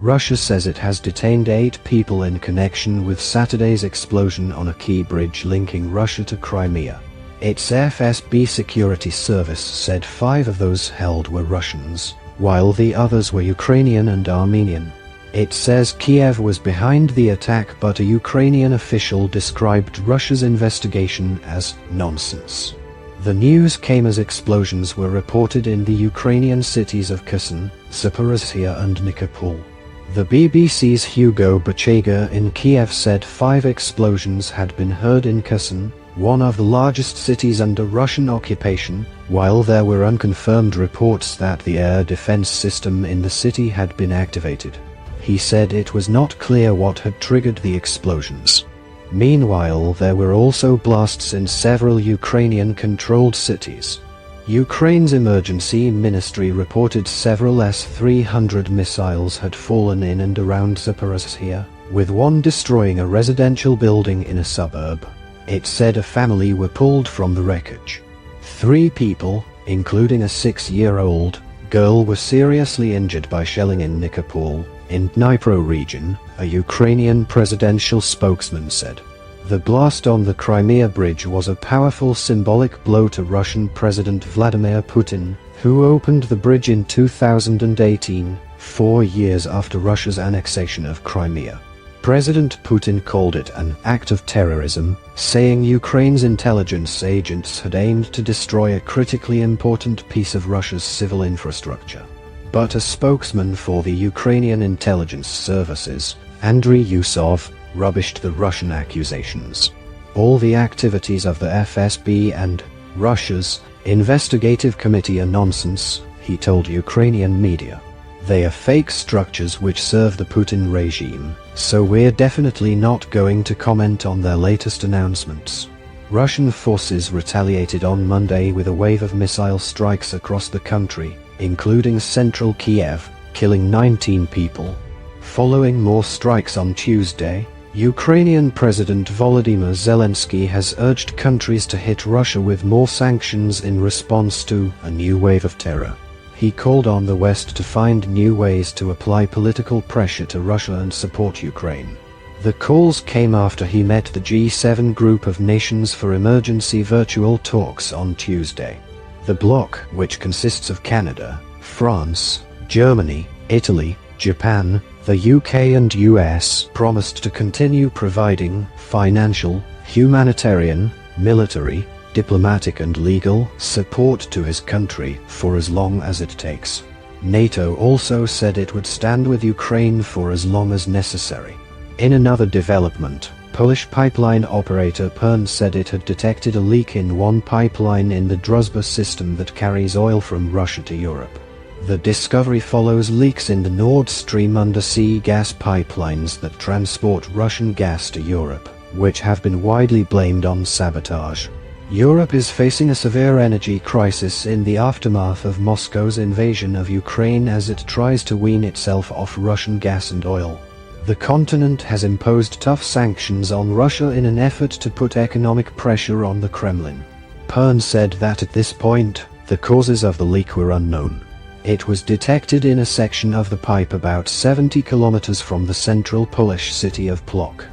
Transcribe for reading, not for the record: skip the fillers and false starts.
Russia says it has detained 8 people in connection with Saturday's explosion on a key bridge linking Russia to Crimea. Its FSB security service said 5 of those held were Russians, while the others were Ukrainian and Armenian. It says Kiev was behind the attack, but a Ukrainian official described Russia's investigation as nonsense. The news came as explosions were reported in the Ukrainian cities of Kherson, Zaporizhzhia and Nikopol. The BBC's Hugo Bachega in Kiev said 5 explosions had been heard in Kherson, one of the largest cities under Russian occupation, while there were unconfirmed reports that the air defense system in the city had been activated. He said it was not clear what had triggered the explosions. Meanwhile, there were also blasts in several Ukrainian-controlled cities. Ukraine's emergency ministry reported several S-300 missiles had fallen in and around Zaporizhzhia, with one destroying a residential building in a suburb. It said a family were pulled from the wreckage. 3 people, including a 6-year-old girl, were seriously injured by shelling in Nikopol, in Dnipro region, a Ukrainian presidential spokesman said. The blast on the Crimea bridge was a powerful symbolic blow to Russian President Vladimir Putin, who opened the bridge in 2018, 4 years after Russia's annexation of Crimea. President Putin called it an act of terrorism, saying Ukraine's intelligence agents had aimed to destroy a critically important piece of Russia's civil infrastructure. But a spokesman for the Ukrainian intelligence services, Andriy Yusov, rubbished the Russian accusations. All the activities of the FSB and Russia's investigative committee are nonsense, he told Ukrainian media. They are fake structures which serve the Putin regime, so we're definitely not going to comment on their latest announcements. Russian forces retaliated on Monday with a wave of missile strikes across the country, including central Kiev, killing 19 people. Following more strikes on Tuesday, Ukrainian President Volodymyr Zelensky has urged countries to hit Russia with more sanctions in response to a new wave of terror. He called on the West to find new ways to apply political pressure to Russia and support Ukraine. The calls came after he met the G7 group of nations for emergency virtual talks on Tuesday. The bloc, which consists of Canada, France, Germany, Italy, Japan, the UK and US, promised to continue providing financial, humanitarian, military, diplomatic and legal support to his country for as long as it takes. NATO also said it would stand with Ukraine for as long as necessary. In another development, Polish pipeline operator PERN said it had detected a leak in one pipeline in the Druzhba system that carries oil from Russia to Europe. The discovery follows leaks in the Nord Stream undersea gas pipelines that transport Russian gas to Europe, which have been widely blamed on sabotage. Europe is facing a severe energy crisis in the aftermath of Moscow's invasion of Ukraine as it tries to wean itself off Russian gas and oil. The continent has imposed tough sanctions on Russia in an effort to put economic pressure on the Kremlin. PERN said that at this point, the causes of the leak were unknown. It was detected in a section of the pipe about 70 kilometers from the central Polish city of Plock.